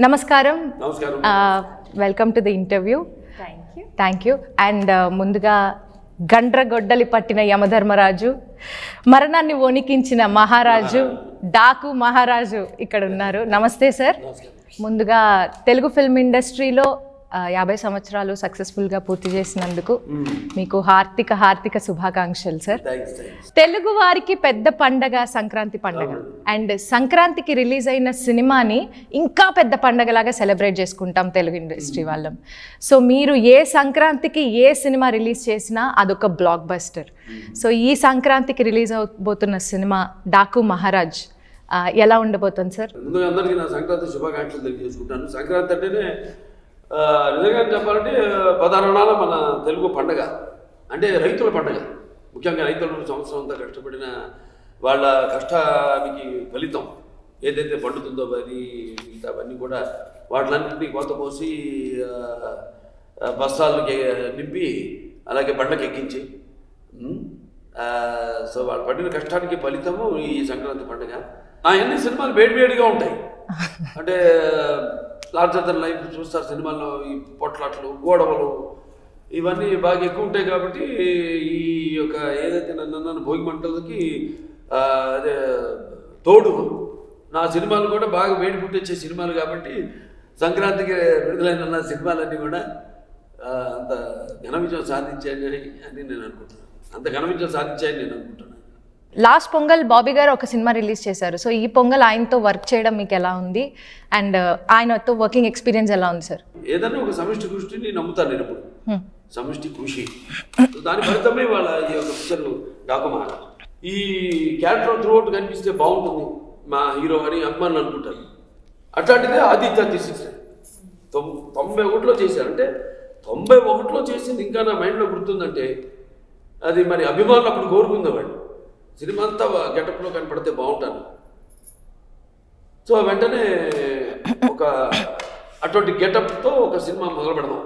నమస్కారం. నమస్కారం. Welcome to the interview. Thank you. And ముందుగా గండ్రగొడ్డలి పట్టిన యమధర్మరాజు, మరణాన్ని వణికించిన మహారాజు, డాకు మహారాజు ఇక్కడ ఉన్నారు. నమస్తే సార్. ముందుగా తెలుగు ఫిల్మ్ ఇండస్ట్రీలో 50 సంవత్సరాలు సక్సెస్ఫుల్గా పూర్తి చేసినందుకు మీకు హార్దిక శుభాకాంక్షలు సార్. తెలుగు వారికి పెద్ద పండగ సంక్రాంతి పండగ. అండ్ సంక్రాంతికి రిలీజ్ అయిన సినిమాని ఇంకా పెద్ద పండగలాగా సెలబ్రేట్ చేసుకుంటాం తెలుగు ఇండస్ట్రీ వాళ్ళం. సో మీరు ఏ సంక్రాంతికి ఏ సినిమా రిలీజ్ చేసినా అదొక బ్లాక్ బస్టర్. సో ఈ సంక్రాంతికి రిలీజ్ అవబోతున్న సినిమా డాకు మహారాజ్ ఎలా ఉండబోతుంది సార్? ముందుగా అందరికీ నా సంక్రాంతి శుభాకాంక్షలు తెలియజేసుకుంటాను. సంక్రాంతి అంటేనే నిజంగా చెప్పాలంటే 16 మన తెలుగు పండగ, అంటే రైతుల పండగ. ముఖ్యంగా రైతులు సంవత్సరం అంతా కష్టపడిన వాళ్ళ కష్టానికి ఫలితం ఏదైతే పండుతుందో అది మిగతా అవన్నీ కూడా వాటిలన్నింటినీ కోత కోసి బస్తాలకి నింపి అలాగే బండ్లకి ఎక్కించి సో వాళ్ళు పడిన కష్టానికి ఫలితము ఈ సంక్రాంతి పండుగ. అన్ని సినిమాలు వేడివేడిగా ఉంటాయి. అంటే లార్జర్ దెన్ లైఫ్ చూస్తారు సినిమాల్లో. ఈ పొట్లాట్లు, గోడవలు ఇవన్నీ బాగా ఎక్కువ ఉంటాయి. కాబట్టి ఈ యొక్క ఏదైతే నన్ను భోగి మంటలకి అదే తోడు నా సినిమాలు కూడా బాగా వేడి పుట్టించే సినిమాలు. కాబట్టి సంక్రాంతికి విడుదలైన సినిమాలన్నీ కూడా అంత ఘన విజయం సాధించాయని నేను అనుకుంటున్నాను. అంత ఘన విజయం సాధించాయని నేను అనుకుంటున్నాను. లాస్ట్ పొంగల్ బాబీ గారు ఒక సినిమా రిలీజ్ చేశారు. సో ఈ పొంగల్ ఆయనతో వర్క్ చేయడం మీకు ఎలా ఉంది? అండ్ ఆయనతో వర్కింగ్ ఎక్స్పీరియన్స్ ఎలా ఉంది సార్? ఏదైనా ఒక సమిష్టి కృషిని నమ్ముతాను నేను ఎప్పుడు. సమిష్టి కృషి దాని ఫలితమే వాళ్ళ ఈ యొక్క పిక్చర్ డాకు మహారాజ్. ఈ క్యారెక్టర్ త్రూఅవుట్ కనిపిస్తే బాగుంటుంది మా హీరో అని అభిమానులు అనుకుంటారు. అట్లాంటిదే ఆదిత్య తీసేసారు. 91లో చేశారు. అంటే 91లో చేసింది ఇంకా నా మైండ్లో గుర్తుందంటే అది మరి అభిమానులు అప్పుడు కోరుకుంది వాడు. సినిమా అంతా గెటప్లో కనపడితే బాగుంటాను. సో వెంటనే ఒక అటువంటి గెటప్తో ఒక సినిమా మొదలు పెడదాం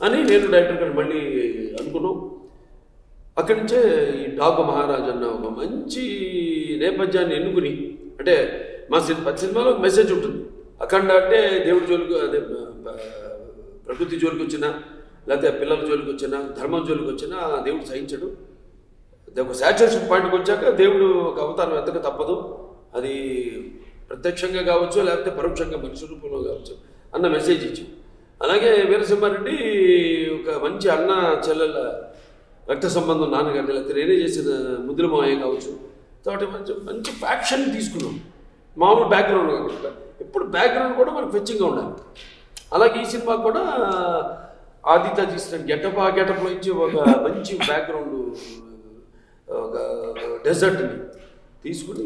అని నేను డైరెక్టర్ గారు మళ్ళీ అనుకున్నాం. అక్కడి నుంచే ఈ డాకు మహారాజ్ అన్న ఒక మంచి నేపథ్యాన్ని ఎన్నుకుని, అంటే మా సినిమాలో మెసేజ్ ఉంటుంది. అఖండ అంటే దేవుడి జోలికి, అదే ప్రకృతి జోలికి వచ్చినా లేకపోతే పిల్లల జోలికి వచ్చినా ధర్మం జోలికి వచ్చినా దేవుడు సహించడు. ఒక సాచురేషన్ పాయింట్కి వచ్చాక దేవుడు ఒక అవతారం ఎత్తక తప్పదు. అది ప్రత్యక్షంగా కావచ్చు లేకపోతే పరోక్షంగా మనిషి రూపంలో కావచ్చు అన్న మెసేజ్ ఇచ్చి, అలాగే వీరసింహారెడ్డి ఒక మంచి అన్న చెల్లెల రక్త సంబంధం నాన్నగారి లేకపోతే నేనే చేసిన ముద్దుల మాయ కావచ్చు. కాబట్టి మంచి ఫ్యాక్షన్ తీసుకున్నాం. మామూలు బ్యాక్గ్రౌండ్ కాకుండా ఎప్పుడు బ్యాక్గ్రౌండ్ కూడా మనకు ఫెచ్చింగ్గా ఉండాలి. అలాగే ఈ సినిమా కూడా ఆదిత్య తీసిన గెటప్లో ఇచ్చి ఒక మంచి బ్యాక్గ్రౌండ్, ఒక డెజర్ట్ని తీసుకుని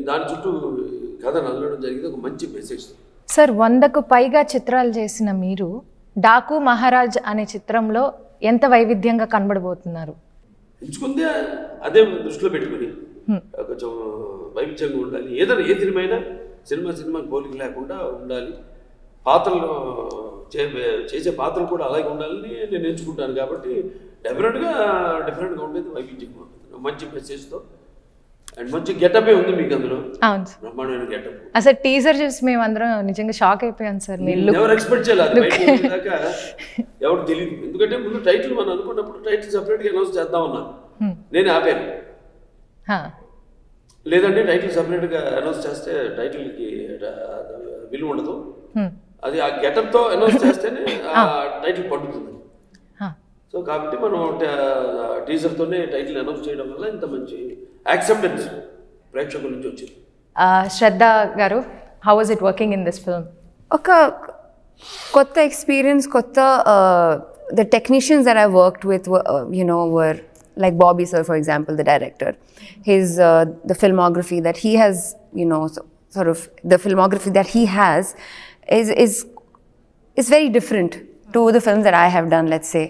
దాని చుట్టూ కథను అల్లడం జరిగింది. ఒక మంచి మెసేజ్. సార్ 100కు పైగా చిత్రాలు చేసిన మీరు డాకు మహారాజ్ అనే చిత్రంలో ఎంత వైవిధ్యంగా కనబడబోతున్నారు? ఎంచుకుందే అదే దృష్టిలో పెట్టుకుని కొంచెం వైవిధ్యంగా ఉండాలి. ఏదైనా ఏ సినిమా పోలిక లేకుండా ఉండాలి. పాత్రలు చేసే పాత్రలు కూడా అలాగే ఉండాలని నేను ఎంచుకుంటాను. కాబట్టి డిఫరెంట్గా ఉండేది, వైవిధ్యంగా ఉంటుంది. మంచి మెసేజ్తో అండ్ మంచి గెటప్ ఉంది మీకు అందులో. అవును సార్, బ్రహ్మాండమైన గెటప్. అసలు టీజర్ చూసి మేమందరం నిజంగా షాక్ అయిపోయాం సార్. ఎవరు ఎక్స్పెక్ట్ చేయాలి దాకా ఎవరు తెలియదు. ఎందుకంటే ముందు టైటిల్ మనం అనుకున్నప్పుడు టైటిల్ సపరేట్గా అనౌన్స్ చేద్దాం అన్నాను. నేను ఆపాను. లేదంటే టైటిల్ సపరేట్గా అనౌన్స్ చేస్తే టైటిల్కి విలువ ఉండదు. అది ఆ గెటప్తో అనౌన్స్ చేస్తేనే ఆ టైటిల్ పడుతుంది. సో కాబట్టి మనం టీజర్తోనే టైటిల్ అనౌన్స్ చేయడం వల్ల ఇంత మంచి యాక్సెప్టెన్స్ ప్రేక్షకుల నుంచి వచ్చింది. శ్రద్ధ గారు, how was it working in this film? ఒక కొత్త ఎక్స్పీరియన్స్, కొత్త the technicians that I worked with were like Bobby sir, for example, the director. His the filmography that he has, sort of the filmography that he has is very different to the films that I have done, let's say.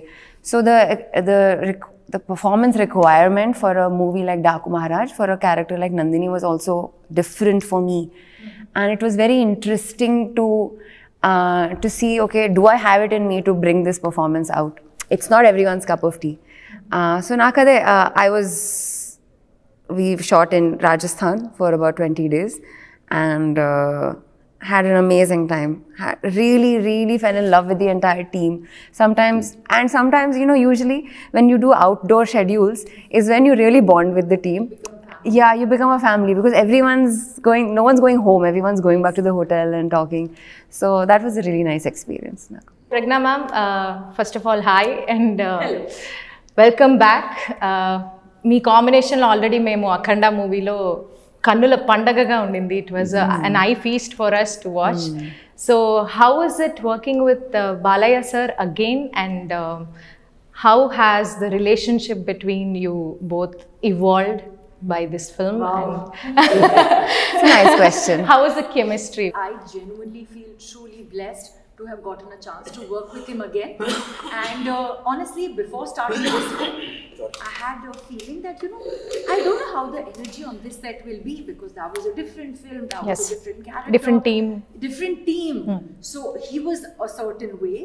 So the performance requirement for a movie like Daku Maharaj, for a character like Nandini, was also different for me. And it was very interesting to see, okay, do I have it in me to bring this performance out? It's not everyone's cup of tea. So nakade, we shot in Rajasthan for about 20 days. And had an amazing time. Really fell in love with the entire team. Sometimes, you know, usually when you do outdoor schedules is when you really bond with the team. Yeah, you become a family because no one's going home, everyone's going back to the hotel and talking. So that was a really nice experience. Pragna ma'am, first of all, hi and welcome back. మీ కాంబినేషన్లో already మేము అఖండ మూవీలో కన్నుల పండగగా ఉండింది. It was an eye feast for us to watch. So how is it working with Balaya sir again, and how has the relationship between you both evolved by this film? Wow. It's a nice question. How is the chemistry? I genuinely feel truly blessed to have gotten a chance to work with him again. And honestly, before starting this film, I had a feeling that, you know, I don't know how the energy on this set will be, because that was a different film, that was a different character. Different team. So he was a certain way.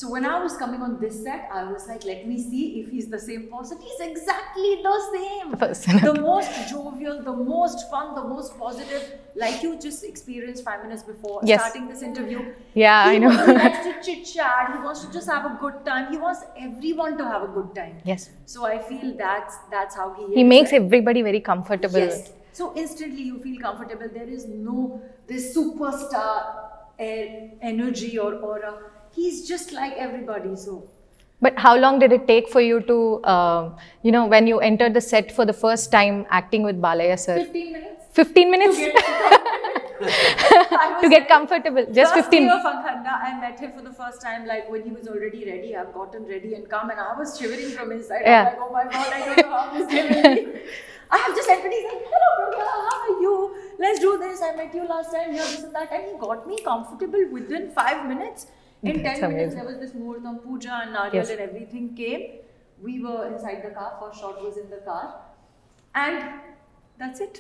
So when I was coming on this set, I was like, let me see if he's the same person. He's exactly the same. The most jovial, the most fun, the most positive, like you just experienced 5 minutes before starting this interview. Yeah, I know. He likes to chit chat. He wants to just have a good time. He wants everyone to have a good time. Yes. So I feel that's how he is. He makes everybody very comfortable. Yes. So instantly you feel comfortable. There is no this superstar energy or aura. He's just like everybody. So. But how long did it take for you to, you know, when you entered the set for the first time acting with Balaya sir? 15 minutes. 15 minutes? To get comfortable. Just 15. First day of Akhanda, I met him for the first time, like when he was already ready. I've gotten ready and come, and I was shivering from inside. Yeah. I'm like, oh my God, I don't know how this day will be. I have just entered. He's like, hello, Pragya, how are you? Let's do this. I met you last time. Here, this and that. And he got me comfortable within 5 minutes. In 10 minutes, there was this Muhurtam Puja and Nariyal and everything came. We were inside the car. First shot was in the car. And that's it.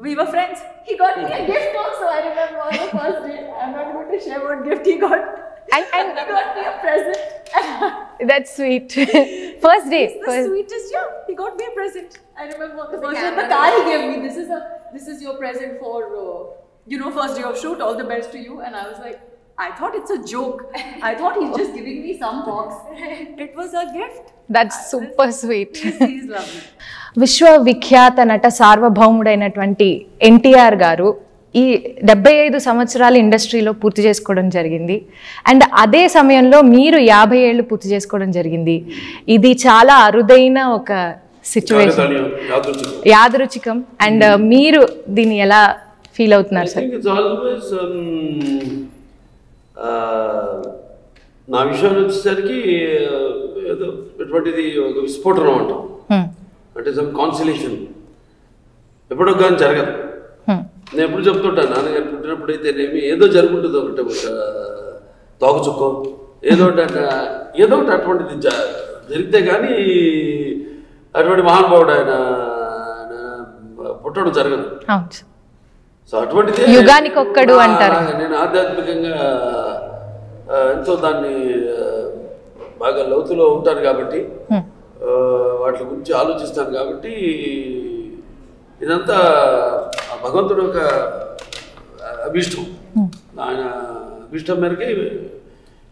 We were friends. He got me a gift also. I remember on the first day. I'm not going to share what gift he got. And he got me a present. That's sweet. First day. It's the sweetest, yeah. He got me a present. I remember on the first day in the car he gave me. This is your present for, you know, first day of shoot. All the best to you. And I was like, I thought it's a joke. I thought he's just giving me some box. It was a gift. That's super sweet. He's lovely. విశ్వవిఖ్యాత నట సార్వభౌముడైనటువంటి ఎన్టీఆర్ గారు ఈ 75 సంవత్సరాల ఇండస్ట్రీలో పూర్తి చేసుకోవడం జరిగింది. And అదే సమయంలో మీరు 50 ఏళ్ళు పూర్తి చేసుకోవడం జరిగింది. ఇది చాలా అరుదైన ఒక సిచ్యువేషన్, యాదృచ్ఛికం. అండ్ మీరు దీన్ని ఎలా ఫీల్ అవుతున్నారు సార్? నా విషయంలో వచ్చేసరికి ఏదో ఎటువంటిది ఒక విస్ఫోటనం అంటాం, అంటే సమ్ కాన్సిలేషన్ ఎప్పుడో కానీ జరగదు. నేను ఎప్పుడు చెప్తుంటాను, నాన్నగారు పుట్టినప్పుడు అయితేనేమి ఏదో జరుగుంటుంది, ఒకటి ఒక తోకచుక్కో ఏదో ఒకటి అటువంటిది జరిగితే కానీ అటువంటి మహానుభావుడు ఆయన పుట్టడం జరగదు. సో అటువంటిది యుగానికి ఒక్కడు అంటారు. నేను ఆధ్యాత్మికంగా ఎంతో దాన్ని బాగా లోతులో ఉంటాను కాబట్టి, వాటి గురించి ఆలోచిస్తాను కాబట్టి, ఇదంతా భగవంతుడు ఒక అభిష్టం, ఆయన అభిష్టం మేరకే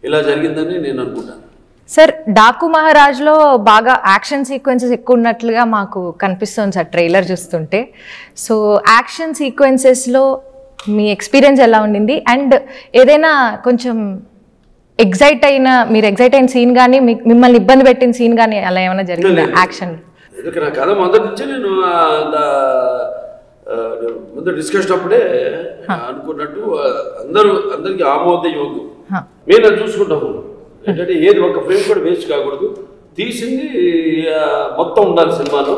ఇలా జరిగిందని నేను అనుకుంటాను. సార్, డాకు మహారాజ్లో బాగా యాక్షన్ సీక్వెన్సెస్ ఎక్కువ ఉన్నట్లుగా మాకు కనిపిస్తుంది సార్ ట్రైలర్ చూస్తుంటే. సో యాక్షన్ సీక్వెన్సెస్లో మీ ఎక్స్పీరియన్స్ ఎలా ఉండింది? అండ్ ఏదైనా కొంచెం ఎగ్జైట్ అయిన సీన్ కానీ, మిమ్మల్ని ఇబ్బంది పెట్టిన సీన్ కానీ అలా ఏమైనా జరిగిందా యాక్షన్? నా కథ మొదటి నుంచి నేను ముందు డిస్కషన్ అప్పుడే అనుకున్నట్టు అందరికి ఆమోదయోగ్యం మేము అది చూసుకుంటాము. ఏంటంటే ఏది ఒక ఫ్రేమ్ కూడా వేస్ట్ కాకూడదు, తీసింది మొత్తం ఉండాలి సినిమాలో.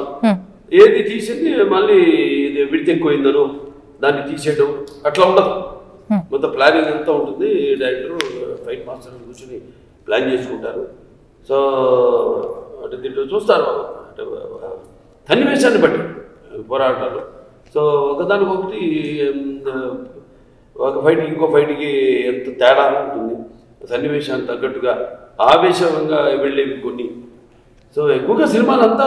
ఏది తీసింది మళ్ళీ ఇది విడితే ఎక్కువైందను దాన్ని తీసేయడం అట్లా ఉండదు. మొత్తం ప్లానింగ్ అంతా ఉంటుంది. డైరెక్టర్ ఫైట్ మాస్టర్ కూర్చొని ప్లాన్ చేసుకుంటారు. సో అంటే దీంట్లో చూస్తారు అంటే సన్నివేశాన్ని బట్టి పోరాటాలు. సో ఒకదానికొకటి ఒక ఫైట్కి ఇంకో ఫైట్కి ఎంత తేడా ఉంటుంది, సన్నివేశానికి తగ్గట్టుగా ఆవేశంగా వెళ్ళేవి కొన్ని. సో ఎక్కువగా సినిమాలంతా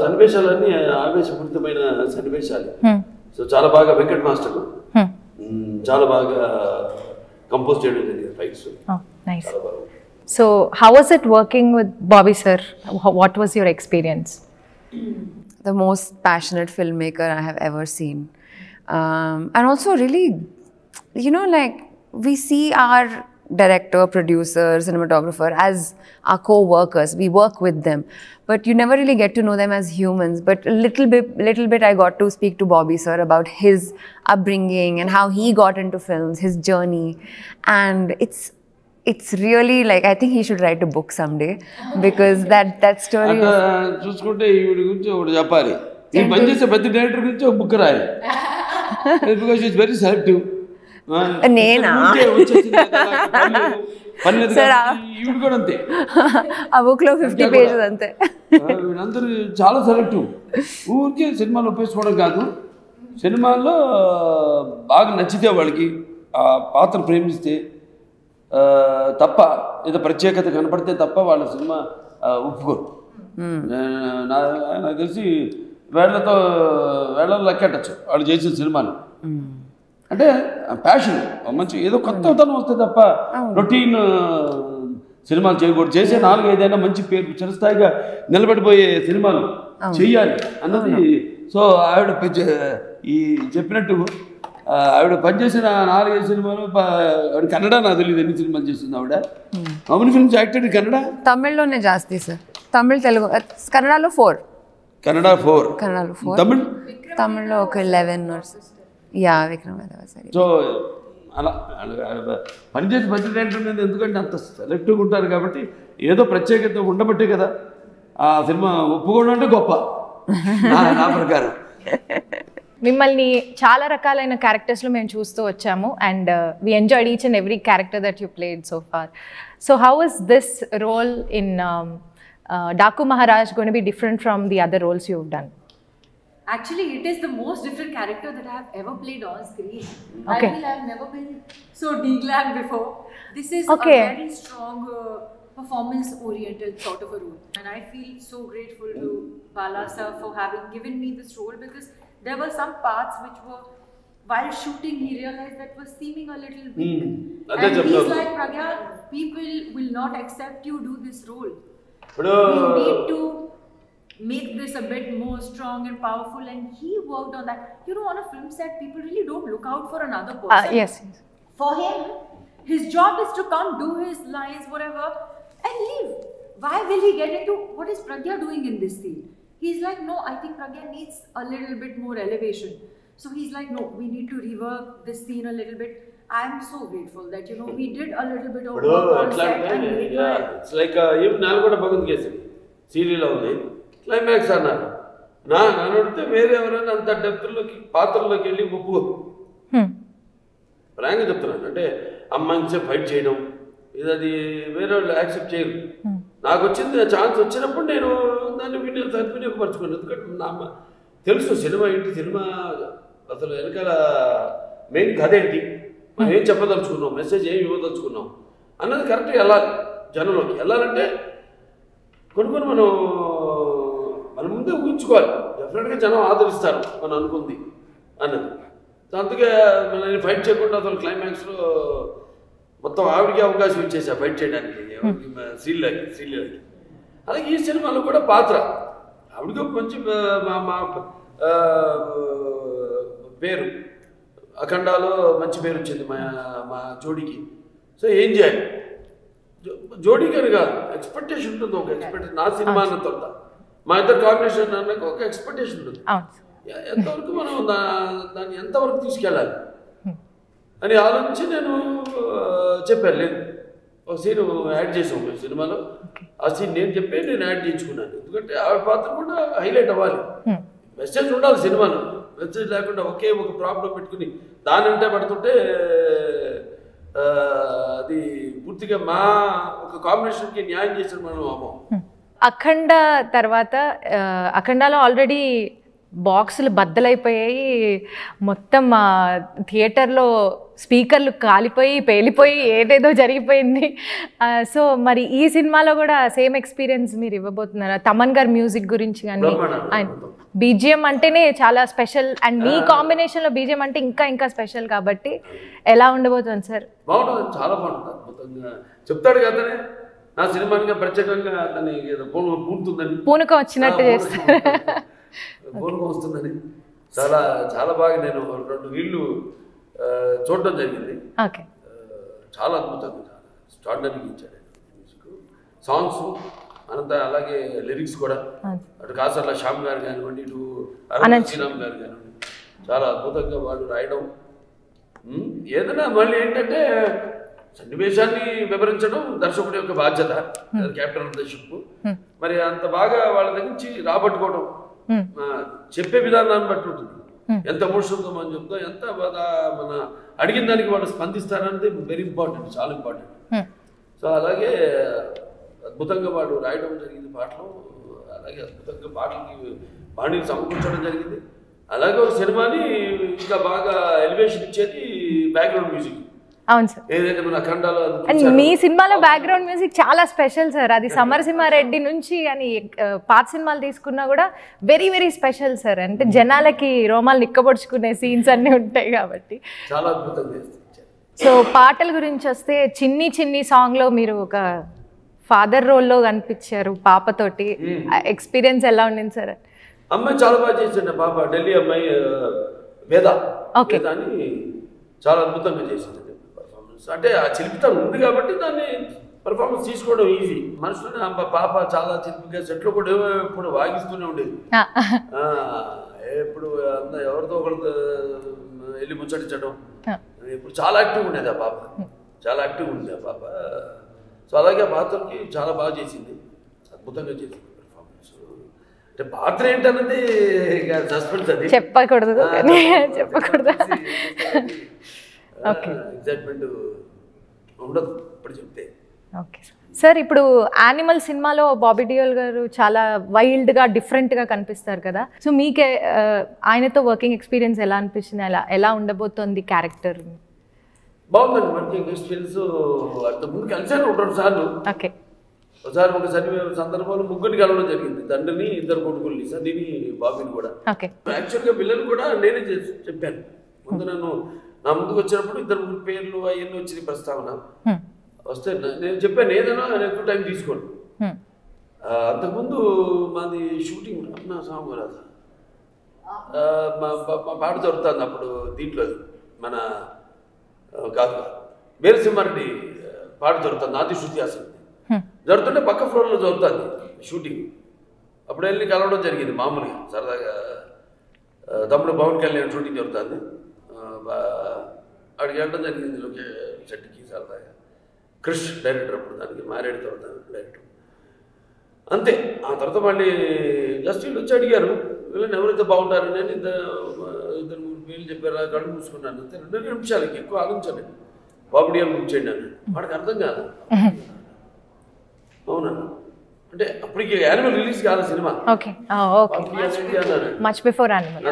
సన్నివేశాలన్నీ ఆవేశపూరితమైన సన్నివేశాలు. సో చాలా బాగా వెంకట్ మాస్టర్ చాలా బాగా కంపోజ్ చేయడం జరిగింది fights. Nice. So how was it working with Bobby sir? What was your experience? The most passionate filmmaker I have ever seen. And also really, you know, like we see our director, producer, cinematographer as our co-workers. We work with them, but you never really get to know them as humans. But a little bit I got to speak to Bobby sir about his upbringing and how he got into films, his journey. And it's really like, I think he should write a book someday, because that story అక్కడ చూసుకుంటే ఈవిడ గురించి ఒకటి చెప్పాలి. ఈ పనిచేసే ప్రతి director గురించి ఒక బుక్ రాయాలి. Because is very selective. నేనా ఈవిడ కూడా అంతే. ఆ బుక్ లో 50 pages అంతే. వీళ్ళందరూ చాలా సెలెక్టివ్. ఊరికే సినిమాలు ఉపయోగించుకోవడం కాదు, సినిమాల్లో బాగా నచ్చితే వాళ్ళకి ఆ పాత్ర ప్రేమిస్తే తప్ప, ఏదో ప్రత్యేకత కనపడితే తప్ప వాళ్ళ సినిమా ఒప్పుకోరు. నాకు తెలిసి వేళ్ళలో లెక్కెట్టచ్చు వాళ్ళు చేసిన సినిమాలు. అంటే ప్యాషన్, మంచి ఏదో కొత్తతనం వస్తే తప్ప రొటీన్ సినిమాలు చేయకూడదు. చేసే 4-5 మంచి పేరు చిరస్థాయిగా నిలబడిపోయే సినిమాలు చెయ్యాలి అన్నది. సో ఆవిడ ఈ చెప్పినట్టు ఆవిడ పనిచేసిన 4-5 సినిమాలు, ఆవిడ కన్నడ నాకు తెలియదు ఎన్ని సినిమాలు చేస్తుంది ఆవిడ. మౌని ఫిల్మ్స్ యాక్టెడ్ కన్నడ, తమిళ్లోనే జాస్తి సార్. తమిళ్, తెలుగు, కన్నడలో 4. కన్నడలో 4, తమిళ్లో ఒక 11 or యా విక్రమ్. సో అలా పనిచేసి బడ్జెట్ ఏంటనేది ఎందుకంటే అంత సెలెక్టివ్గా ఉంటారు కాబట్టి ఏదో ప్రత్యేకత ఉండబట్టే కదా ఆ సినిమా ఒప్పుకోవడం అంటే గొప్ప నా ప్రకారం. మిమ్మల్ని చాలా రకాలైన క్యారెక్టర్స్లో మేము చూస్తూ వచ్చాము, and we enjoyed each and every character that you played so far. So how is this role in Daku Maharaj going to be different from the other roles you've done? Actually, it is the most different character that I have ever played on screen. Okay. I feel I have never been so de-glam before. This is Okay. a very strong performance-oriented sort of a role. And I feel so grateful to Bala sir for having given me this role, because there were some parts which were, while shooting, he realized that was seeming a little weak. And he's like, Pragya, people will not accept you do this role. We need to make this a bit more strong and powerful, and he worked on that. You know, on a film set, people really don't look out for another person. Yes. For him, his job is to come, do his lines, whatever, and leave. Why will he get into what is Pragya doing in this scene? He's like, no, I think Pragya needs a little bit more elevation. So he's like, no, we need to rework this scene a little bit. I'm so grateful that, you know, we did a little bit of work on set and made it's like even Nalgoda Bhagat case సీరియల్లో ఉంది. Climax అన్నారు, నన్ను అడిగితే వేరే ఎవరైనా అంత డెప్త్లోకి పాత్రలోకి వెళ్ళి ఒప్పుకోరు. ప్రాంక్గా చెప్తున్నాను. అంటే అమ్మాయిని ఫైట్ చేయడం ఇది అది వేరే వాళ్ళు యాక్సెప్ట్ చేయరు. నాకు వచ్చింది ఛాన్స్ వచ్చినప్పుడు నేను దాన్ని సద్వినియోగపరచుకున్నాను. ఎందుకంటే నా తెలుసు సినిమా ఏంటి, సినిమా అసలు వెనకాల మెయిన్ కథ ఏంటి, మనం ఏం చెప్పదలుచుకున్నాం, మెసేజ్ ఏం ఇవ్వదలుచుకున్నాం అన్నది కరెక్ట్గా వెళ్ళాలి. జనంలోకి వెళ్ళాలంటే కొన్ని మన ముందే ఊహించుకోవాలి. డెఫినెట్గా జనం ఆదరిస్తారు మనం అనుకుంది అన్నది. అందుకే నేను ఫైట్ చేయకుండా అసలు క్లైమాక్స్లో మొత్తం ఆవిడకి అవకాశం ఇచ్చేసా ఫైట్ చేయడానికి శ్రీలకి. అలాగే ఈ సినిమాలో కూడా పాత్ర ఆవిడకి మంచి పేరు, అఖండాలో మంచి పేరు వచ్చింది మా జోడీకి. సో ఏం చేయాలి, జోడీకి అని కాదు, ఎక్స్పెక్టేషన్ ఉంటుంది. ఒక ఎక్స్పెక్టేషన్ నా సినిమా అన్న తర్వాత మా ఇద్దరు కాంబినేషన్ అన్నాక ఒక ఎక్స్పెక్టేషన్ ఉంటుంది. ఎంతవరకు మనం దాన్ని ఎంతవరకు తీసుకెళ్ళాలి అని ఆలోచించి నేను చెప్పాను. లేదు, ఒక సీన్ యాడ్ చేసాం మేము సినిమాలో. ఆ సీన్ నేను యాడ్ చేయించుకున్నాను. ఎందుకంటే ఆవిడ పాత్ర కూడా హైలైట్ అవ్వాలి, మెసేజ్ ఉండాలి సినిమాలో. మెసేజ్ లేకుండా ఒకే ఒక ప్రాబ్లం పెట్టుకుని దానంటే పడుతుంటే అది పూర్తిగా మా ఒక కాంబినేషన్కి న్యాయం చేసిన మనం అమ్మం. అఖండ తర్వాత అఖండాలో ఆల్రెడీ బాక్సులు బద్దలైపోయాయి, మొత్తం థియేటర్లో స్పీకర్లు కాలిపోయి పేలిపోయి ఏదేదో జరిగిపోయింది. సో మరి ఈ సినిమాలో కూడా సేమ్ ఎక్స్పీరియన్స్ మీరు ఇవ్వబోతున్నారా? తమన్ గారి మ్యూజిక్ గురించి కానీ బీజిఎం అంటేనే చాలా స్పెషల్ అండ్ మీ కాంబినేషన్లో బీజిఎం అంటే ఇంకా ఇంకా స్పెషల్ కాబట్టి ఎలా ఉండబోతుంది సార్? బాగుంటుంది, చాలా బాగుంటుంది, అద్భుతంగా చెప్తాడు కదనే. నా సినిమానిగా ప్రత్యేకంగా అతని పూనుతుందని, పూనకం వచ్చినట్టు చేస్తారు, పూనకం వస్తుందని చాలా చాలా బాగా నేను 2 వీళ్ళు చూడడం జరిగింది. ఓకే, చాలా అద్భుతంగా, చాలా ఎక్స్ట్రాడినరీగా ఇచ్చాడు మ్యూజిక్, సాంగ్స్ అనంత, అలాగే లిరిక్స్ కూడా. అటు కాసర్ల శ్యామ్ గారు కానివ్వండి, ఇటు అనంత్ శ్రీరామ్ గారు కానివ్వండి, చాలా అద్భుతంగా వాళ్ళు రాయడం. ఏదైనా మళ్ళీ ఏంటంటే సన్నివేశాన్ని వివరించడం దర్శకుడి యొక్క బాధ్యత, క్యాప్టెన్ ఆఫ్ ద షిప్. మరి అంత బాగా వాళ్ళ దగ్గర నుంచి రాబట్టుకోవడం, చెప్పే విధానాన్ని బట్టి ఉంటుంది. ఎంత ఎమోషన్తో మనం చెప్తాం, ఎంత మన అడిగిన దానికి వాళ్ళు స్పందిస్తారనేది వెరీ ఇంపార్టెంట్, చాలా ఇంపార్టెంట్. సో అలాగే అద్భుతంగా వాడు రాయడం జరిగింది పాటలు, అలాగే అద్భుతంగా పాటలకి బాణీని సమకూర్చడం జరిగింది. అలాగే ఒక సినిమాని ఇంకా బాగా ఎలివేషన్ ఇచ్చేది బ్యాక్గ్రౌండ్ మ్యూజిక్. అవును సార్, ఏదైతే మన అఖండాలో అండ్ మీ సినిమాలో బ్యాక్గ్రౌండ్ మ్యూజిక్ చాలా స్పెషల్ సార్. అది సమరసింహారెడ్డి నుంచి అని పాత సినిమాలు తీసుకున్నా కూడా వెరీ వెరీ స్పెషల్ సార్. అంటే జనాలకి రోమాలు నిక్కబొడుచుకునే సీన్స్ అన్నీ ఉంటాయి కాబట్టి చాలా అద్భుతంగా. సో పాటల గురించి వస్తే చిన్ని చిన్ని సాంగ్లో మీరు ఒక ఫాదర్ రోల్లో కనిపించారు పాపతోటి, ఎక్స్పీరియన్స్ ఎలా ఉండింది సార్? అమ్మాయి చాలా బాగా చేసింది పాప, ఢిల్లీ అమ్మాయి వేద అని చాలా అద్భుతంగా చేసింది పర్ఫార్మెన్స్. అంటే ఆ చిలిపితనం ఉంది కాబట్టి దాన్ని పర్ఫార్మెన్స్ తీసుకోవడం ఈజీ. మనుషులని పాప చాలా చిలిపిగా సెట్లో కూడా ఇప్పుడు వాగిస్తూనే ఉండేది. ఇప్పుడు ఎవరితో ఒకరితో వెళ్ళి ముచ్చటించడం, ఇప్పుడు చాలా యాక్టివ్గా ఉండేది ఆ పాప, చాలా యాక్టివ్గా ఉండేది ఆ పాప. సో అలాగే పాత్రకి చాలా బాగా చేసింది, అద్భుతంగా చేసింది పర్ఫార్మెన్స్. అంటే పాత్ర ఏంటన్నది సస్పెన్స్, అది చెప్పకూడదు చెప్పకూడదు, ఎగ్జైట్మెంట్ ఉండదు ఇప్పుడు చెప్తే. ఓకే సార్, ఇప్పుడు యానిమల్ సినిమాలో బాబీ డియోల్ గారు చాలా వైల్డ్గా డిఫరెంట్గా కనిపిస్తారు కదా. సో మీకే ఆయనతో వర్కింగ్ ఎక్స్పీరియన్స్ ఎలా అనిపించింది, ఎలా ఉండబోతోంది క్యారెక్టర్? బాగుందండి వర్కింగ్ ఎక్స్పీరియన్స్. అంతకుముందు కలిసాను 2 సార్లు. ఓకే, ఒకసారి ఒక సందర్భంలో ముగ్గురిని కలవడం జరిగింది, తండ్రిని, 2 కొడుకుల్ని, సన్నీని, బాబీని కూడా. ఓకే, యాక్చువల్గా పిల్లలు కూడా నేనే చెప్పాను ముందు. నా ముందుకు వచ్చినప్పుడు 2 పేర్లు అవన్నీ వచ్చిన ప్రస్తావన వస్తే నేను చెప్పాను ఏదైనా ఎక్కువ టైం తీసుకోండి. అంతకుముందు మాది షూటింగ్ నా సాంగ్ రాదు, మా పాట జరుగుతుంది అప్పుడు దీంట్లో, మన కాదు వీరసింహారెడ్డి పాట జరుగుతుంది, నాది శృతి హాసన్ జరుగుతుంటే పక్క ఫ్లోర్లో జరుగుతుంది షూటింగ్. అప్పుడు వెళ్ళి కలవడం జరిగింది మామూలుగా సరదాగా. తమ్ముడు పవన్ కళ్యాణ్ షూటింగ్ జరుగుతుంది, అక్కడికి వెళ్ళడం జరిగింది సెట్కి సరదాగా. క్రిష్ డైరెక్టర్ అప్పుడు, దానికి మారేడు తర్వాత డైరెక్టర్. అంతే. ఆ తర్వాత మళ్ళీ జస్ట్ వీళ్ళు వచ్చి అడిగారు వీళ్ళని ఎవరైతే బాగుంటారు, నేను 2-3 పేర్లు చెప్పారు, కళ్ళు మూసుకున్నాను అంతే. 2 నిమిషాలకి ఎక్కువ ఆలోచించాను. బాబీ డియోల్ బుక్ చేయండి అని, వాడికి అర్థం కాదు. అవునన్నా, అంటే అప్పటికి యానిమల్ రిలీజ్ కాదు cinema. Okay, much before animal.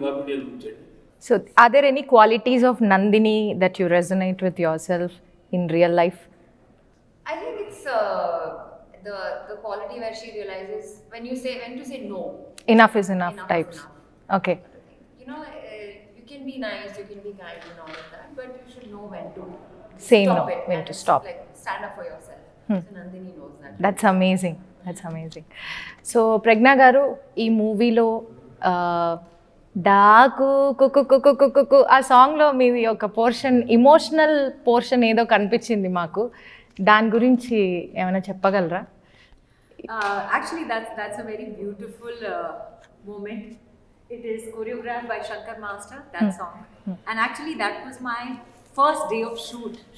Bobby Deol book చేయండి. So, are there any qualities of Nandini that you resonate with yourself in real life? I think it's the quality where she realizes when to say no. Enough is enough types. Enough. Okay. You know, you can be nice, you can be kind and all of that, but you should know when to say stop no, it, when to stop. Like stand up for yourself. So Nandini knows that. That's amazing. That's amazing. So, Pragna garu, ee movie lo Daaku కుక్కు కుక్కు కుక్కు ఆ సాంగ్లో మీది ఒక portion, emotional portion ఏదో కనిపించింది మాకు. దాని గురించి ఏమైనా చెప్పగలరా? Actually, that's a very beautiful moment. It is choreographed by Shankar Master, that song. And actually, that was my first day of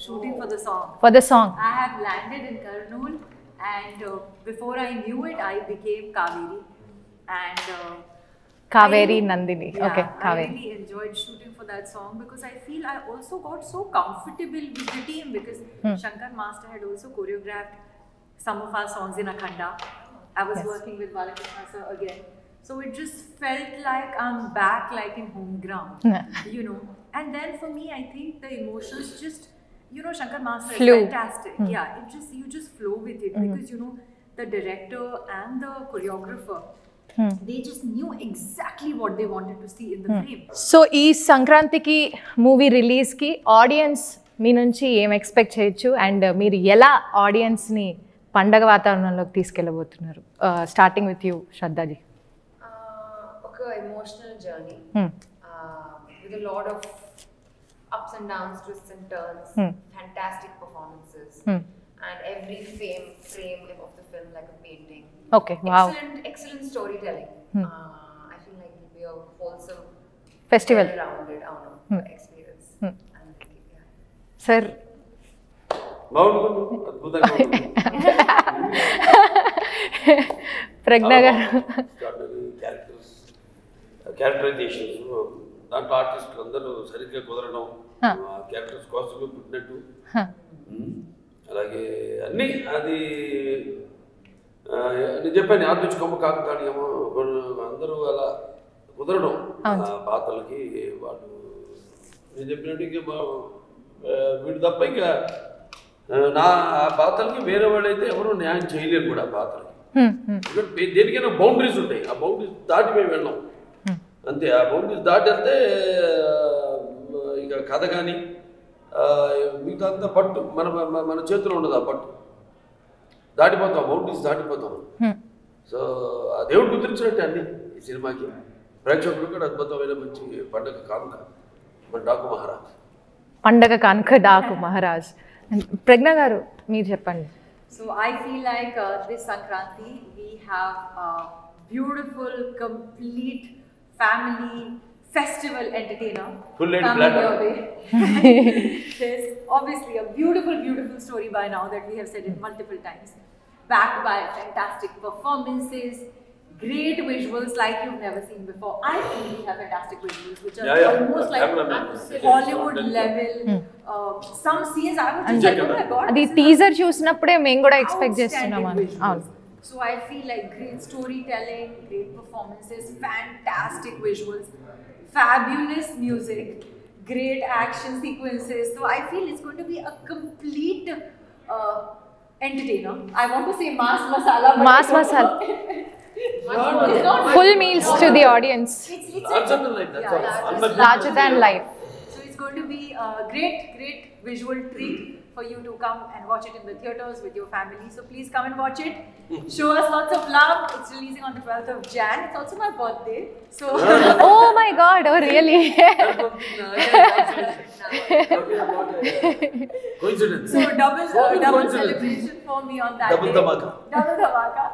shooting for the song. For the song. I have landed in Kurnool, and before I knew it, I became Kaveri. And Kaveri Nandini. Yeah, okay, Kaveri. I really enjoyed shooting for that song because I feel I also got so comfortable with the team because Shankar Master had also choreographed some of our songs in Akhanda. I was working with Balakrishna sir again. So it just felt like I'm back like in home ground, you know. And then for me, I think the emotions just, you know, Shankar Master is fantastic. Yeah, you just flow with it because, you know, the director and the choreographer, They just knew exactly what they wanted to see in the frame. So ఈ సంక్రాంతికి movie రిలీజ్కి audience మీ నుంచి ఏం expect చేయొచ్చు and మీరు ఎలా ఆడియన్స్ని పండగ వాతావరణంలోకి తీసుకెళ్ళబోతున్నారు? Starting with you Shraddhaji. ఒక emotional journey with a lot of ups and downs, twists and turns, fantastic performances, and every frame of the film like a painting. Okay, wow. Excellent storytelling. I feel like it will be a wholesome festival, well-rounded experience. Sir. బాగుంటుంది, అద్భుతంగా ఉంటుంది. ప్రజ్ఞ గారు. Characterisations దాంట్లో ఆర్టిస్టులు అందరూ సరిగ్గా కుదరడం, characters కోసంగా పుట్టినట్టు, అలాగే అన్నీ అది నేను చెప్పాను ఆర్టిస్ట్ కొమ్మ కాకతాడేమో అందరూ అలా కుదరడం పాత్రలకి. వాళ్ళు నేను చెప్పినట్టు ఇంకా వీడు తప్ప ఇంకా నా పాత్రలకి వేరే వాళ్ళు అయితే ఎవరు న్యాయం చేయలేరు కూడా పాత్రలకి. దేనికైనా బౌండరీస్ ఉంటాయి, ఆ బౌండరీస్ దాటి మేము వెళ్ళాం అంతే. ఆ బౌండరీస్ దాటి వెళ్తే ఇక కథ కానీ మిగతా అంతా పట్టు మన మన చేతిలో ఉండదు. ఆ పట్టు దాటిపోతాం, బౌండరీస్ దాటిపోతాం. సో ఆ దేవుడు గుర్తించినట్టే అన్ని ఈ సినిమాకి. ప్రేక్షకులు కూడా అద్భుతమైన మంచి పండగ కానుక మన డాకు మహారాజ్. పండగ కానుక డాకు మహారాజ్. ప్రజ్ఞ గారు మీరు చెప్పండి. So I feel like this Sankranti we have a beautiful, complete family festival entertainer. Full-length platter. There's obviously a beautiful, beautiful story by now that we have said it multiple times. Backed by fantastic performances, great visuals like you've never seen before. I think we have fantastic visuals which are almost like Hollywood level. Some scenes I was just like, oh my god. అది teaser చూసినప్పుడే మేము కూడా expect చేస్తున్నాం. అవును. So I feel like great storytelling, great performances, fantastic visuals, fabulous music, great action sequences. So I feel it's going to be a complete entertainer. I want to say mass masala. Mass masala. Full meals to the audience. It's larger than life. That's all. Larger than life. So it's going to be a great visual treat for you to come and watch it in the theaters with your family. So please come and watch it. Show us lots of love. It's releasing on the 12th of Jan. It's also my birthday. So Oh my god, oh really? Coincidence. So double celebration for me on that Double day. dhamaka. Double dhamaka.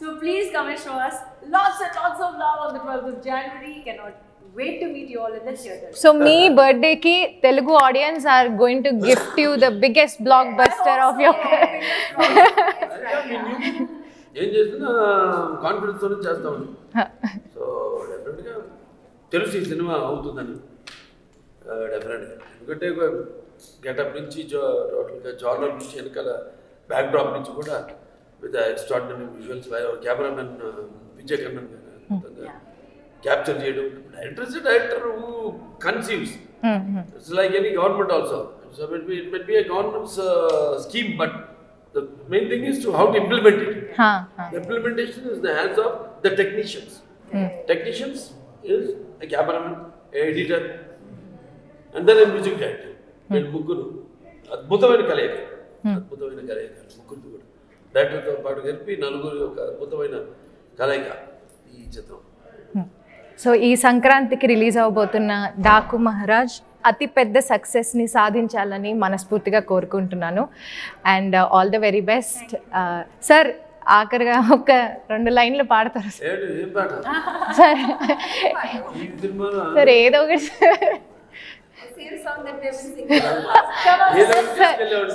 So please come and show us lots and lots of love on the 12th of January. Cannot wait to meet you all in the theater. So me birthday ki Telugu audience are going to gift you the biggest blockbuster of your ఏం చేస్తున్నా confidence తోనే చేస్తామని. So డెఫినెట్గా తెలుసు ఈ cinema అవుతుందని డెఫినెట్గా. ఎందుకంటే గెటప్ నుంచి టోటల్గా జానర్ నుంచి వెనకాల బ్యాక్ డ్రాప్ నుంచి కూడా with extraordinary visuals cameraman Vijay Kannan capture చేయడం. Director who conceives. It's like any government also. So it might be a government's scheme but the main thing is to how to implement it. The implementation is the hands of the technicians. Technicians is a cameraman, a editor, and then a music director. And ముగ్గురు అద్భుతమైన కలయిక, ముగ్గురు కూడా డైరెక్టర్తో పాటు కలిపి నలుగురు ఒక అద్భుతమైన కలయిక ఈ చిత్రం. సో ఈ సంక్రాంతికి రిలీజ్ అవబోతున్న డాకు మహారాజ్ అతి పెద్ద సక్సెస్ని సాధించాలని మనస్ఫూర్తిగా కోరుకుంటున్నాను. And all the very best. Sir ఆఖరిగా ఒక 2 లైన్లు పాడతారు సార్? సార్ ఏదో ఒకటి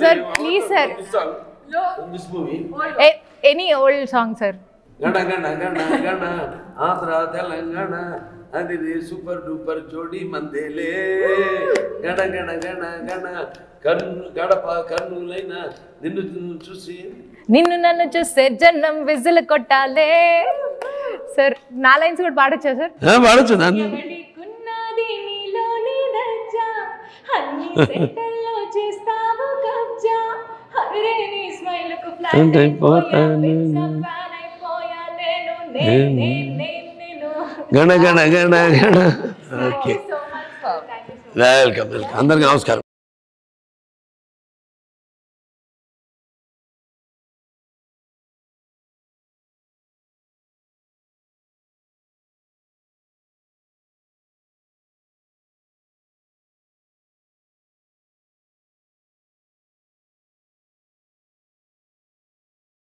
sir please sir. Any old song sir. గణ గణ గణ గణ ఆంధ్ర తెలంగాణ అది సూపర్ డూపర్ జోడి మందేలే. గణ గణ గణ గణ గడప కర్నూలైన నిన్ను చూసి నన్ను చూస్తే జన్నం విజిల్ కొట్టాలే. సార్ 4 లైన్స్ కూడా పాడొచ్చా సార్? పాడొచ్చు. నేను గణ గణ గణ గణ ఓకే వెల్కమ్ అందరికి నమస్కారం.